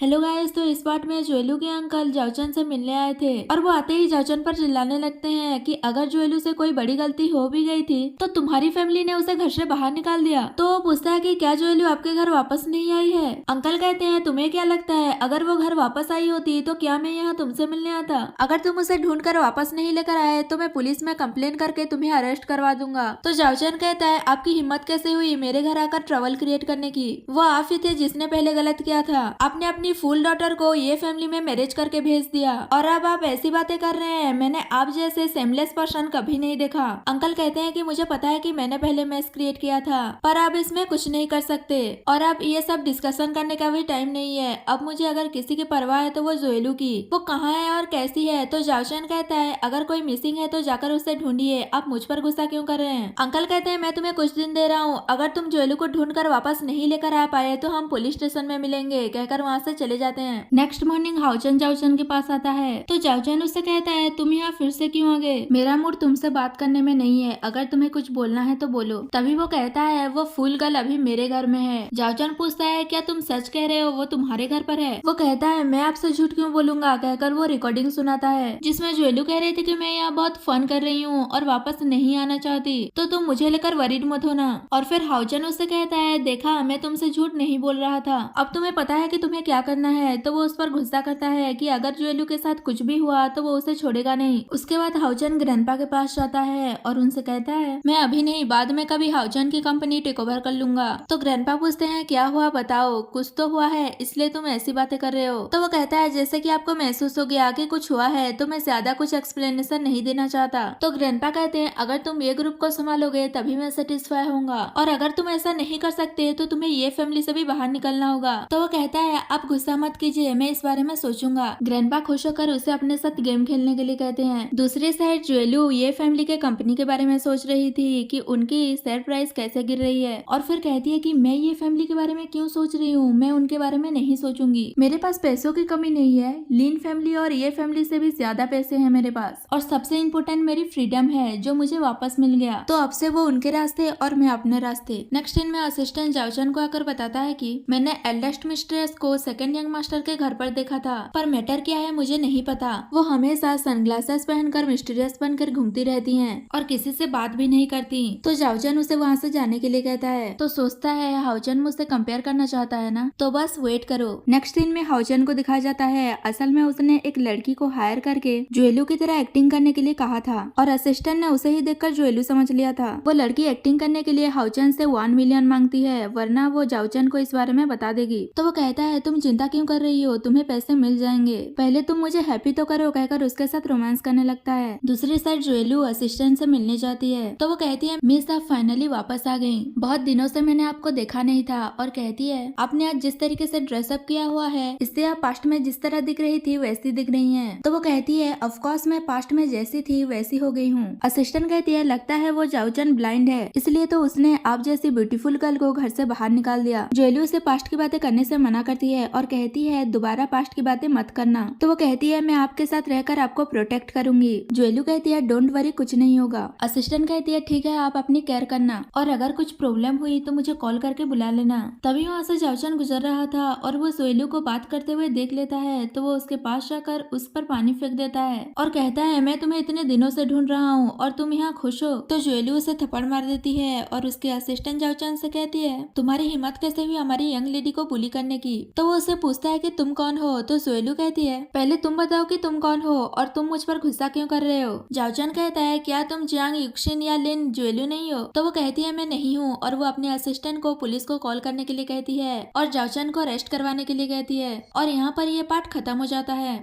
Hello guys. तो इस part में जुएलू के अंकल जाओचन से मिलने आए थे और वो आते ही जाओचन पर चिल्लाने लगते हैं कि अगर जुएलू से कोई बड़ी गलती हो भी गई थी तो तुम्हारी फैमिली ने उसे घर से बाहर निकाल दिया। तो वो पूछता है कि क्या जुएलू आपके घर वापस नहीं आई है। अंकल कहते हैं तुम्हें क्या लगता है अगर वो घर वापस आई होती तो क्या मैं यहाँ तुमसे मिलने आता। अगर तुम उसे ढूंढ कर वापस नहीं लेकर आए तो मैं पुलिस में कंप्लेन करके तुम्हें अरेस्ट करवा दूंगा। तो जाओचन कहता है आपकी हिम्मत कैसे हुई मेरे घर आकर ट्रबल क्रिएट करने की। वो आप ही थे जिसने पहले गलत किया था। आपने अपनी फूल डॉटर को ये फैमिली में मैरिज करके भेज दिया और अब आप ऐसी बातें कर रहे हैं। मैंने आप जैसे सेमलेस पर्सन कभी नहीं देखा। अंकल कहते हैं कि मुझे पता है कि मैंने पहले मैस क्रिएट किया था पर अब इसमें कुछ नहीं कर सकते और अब ये सब डिस्कशन करने का भी टाइम नहीं है। अब मुझे अगर किसी की परवाह है तो वो जुएलू की। वो कहाँ है और कैसी है। तो जाओचन कहता है अगर कोई मिसिंग है तो जाकर उसे ढूंढिए। आप मुझ पर गुस्सा क्यों कर रहे हैं। अंकल कहते हैं मैं तुम्हें कुछ दिन दे रहा हूँ। अगर तुम जुएलू को ढूंढ कर वापस नहीं लेकर आ पाए तो हम पुलिस स्टेशन में मिलेंगे। कहकर वहाँ से चले जाते हैं। नेक्स्ट मॉर्निंग हाउचन जाओचन के पास आता है तो जाओचन उससे कहता है तुम यहाँ फिर से क्यों आ गए। मेरा मूड तुमसे बात करने में नहीं है। अगर तुम्हें कुछ बोलना है तो बोलो। तभी वो कहता है वो फूल गर्ल अभी मेरे घर में है। जाओचन पूछता है क्या तुम सच कह रहे हो वो तुम्हारे घर पर है। वो कहता है मैं आपसे झूठ क्यों बोलूंगा। कहकर वो रिकॉर्डिंग सुनाता है जिसमें जुएलू कह रही थी कि मैं यहाँ बहुत फन कर रही हूँ और वापस नहीं आना चाहती तो तुम मुझे लेकर वरीड मत होना। और फिर हाउचन उससे कहता है देखा मैं तुमसे झूठ नहीं बोल रहा था। अब तुम्हें पता है कि तुम्हें क्या करना है। तो वो उस पर गुस्सा करता है कि अगर जुएलू के साथ कुछ भी हुआ तो वो उसे छोड़ेगा नहीं। उसके बाद हाउचन ग्रैंडपा के पास जाता है और उनसे कहता है मैं अभी नहीं बाद में कभी हाउचन की कंपनी टेक ओवर कर लूंगा। तो ग्रैंडपा पूछते हैं क्या हुआ बताओ। कुछ तो हुआ है इसलिए तुम ऐसी बातें कर रहे हो। तो वो कहता है जैसे कि आपको महसूस हो गया कि कुछ हुआ है तो मैं ज्यादा कुछ एक्सप्लेनेशन नहीं देना चाहता। तो ग्रैंडपा कहते हैं अगर तुम ये ग्रुप को संभालोगे तभी मैं सेटिस्फाई होऊंगा और अगर तुम ऐसा नहीं कर सकते तो तुम्हें ये फैमिली से भी बाहर निकलना होगा। तो वो कहता है आप गुस्सा मत कीजिए मैं इस बारे में सोचूंगा। ग्रैंडपा खुश होकर उसे अपने साथ गेम खेलने के लिए कहते हैं। दूसरी साइड जुएलू ये फैमिली के कंपनी के बारे में सोच रही थी कि उनकी शेयर प्राइस कैसे गिर रही है और फिर कहती है कि मैं ये फैमिली के बारे में क्यों सोच रही हूँ। मैं उनके बारे में नहीं सोचूंगी। मेरे पास पैसों की कमी नहीं है। लीन फैमिली और ये फैमिली से भी ज्यादा पैसे हैं मेरे पास और सबसे इम्पोर्टेंट मेरी फ्रीडम है जो मुझे वापस मिल गया। तो अब से वो उनके रास्ते और मैं अपने रास्ते। नेक्स्ट सीन में असिस्टेंट जाओचन को आकर बताता है कि मैंने एल्डेस्ट मिस्ट्रेस को सेकंड यंग मास्टर के घर पर देखा था पर मैटर क्या है मुझे नहीं पता। वो हमेशा सनग्लासेस पहनकर मिस्टीरियस बनकर घूमती रहती हैं और किसी से बात भी नहीं करती। तो जाओचन उसे वहाँ से जाने के लिए कहता है तो सोचता है हाउचन मुझसे कंपेयर करना चाहता है ना तो बस वेट करो। नेक्स्ट सीन में हाउचन को दिखाया जाता है असल में उसने एक लड़की को हायर करके जुएलू की तरह एक्टिंग करने के लिए कहा था और असिस्टेंट ने उसे ही देखकर जुएलू समझ लिया था। वो लड़की एक्टिंग करने के लिए हाउचन से 1 मिलियन मांगती है वरना वो जाओचन को इस बारे में बता देगी। तो वो कहता है तुम चिंता क्यों कर रही हो तुम्हें पैसे मिल जाएंगे पहले तुम मुझे हैप्पी तो करो। कहकर उसके साथ रोमांस करने लगता है। दूसरी साइड जुएलू असिस्टेंट से मिलने जाती है तो वो कहती है मिस आप फाइनली वापस आ गई। बहुत दिनों से मैंने आपको देखा नहीं था और कहती है आपने आज जिस तरीके से ड्रेसअप किया हुआ है इससे आप पास्ट में जिस तरह दिख रही थी वैसी दिख रही है। तो वो कहती है ऑफ कोर्स मैं पास्ट में जैसी थी वैसी हो गई हूँ। असिस्टेंट कहती है लगता है वो जाओचन ब्लाइंड है इसलिए तो उसने आप जैसी ब्यूटीफुल गर्ल को घर से बाहर निकाल दिया। जुएलू उसे पास्ट की बातें करने से मना करती है और कहती है दोबारा पास्ट की बातें मत करना। तो वो कहती है मैं आपके साथ रहकर आपको प्रोटेक्ट करूंगी। जुएलू कहती है डोंट वरी कुछ नहीं होगा। असिस्टेंट कहती है ठीक है आप अपनी केयर करना और अगर कुछ प्रॉब्लम हुई तो मुझे कॉल करके बुला लेना। तभी वहाँ से जाओचन गुजर रहा था और वो जुएलू को बात करते हुए देख लेता है तो वो उसके पास जाकर उस पर पानी फेंक देता है और कहता है मैं तुम्हें इतने दिनों से ढूंढ रहा हूँ और तुम यहाँ खुश हो। तो जुएलू उसे थप्पड़ मार देती है और उसके असिस्टेंट जाओचन से कहती है तुम्हारी हिम्मत कैसे हुई हमारी यंग लेडी को बुली करने की। तो वो उसे पूछता है कि तुम कौन हो। तो जुएलू कहती है पहले तुम बताओ कि तुम कौन हो और तुम मुझ पर गुस्सा क्यों कर रहे हो। जाओचन कहता है क्या तुम जियांग युक्शिन या लिन जुएलू नहीं हो। तो वो कहती है मैं नहीं हूँ और वो अपने असिस्टेंट को पुलिस को कॉल करने के लिए कहती है और जाओचन को अरेस्ट करवाने के लिए कहती है और यहाँ पर यह पार्ट खत्म हो जाता है।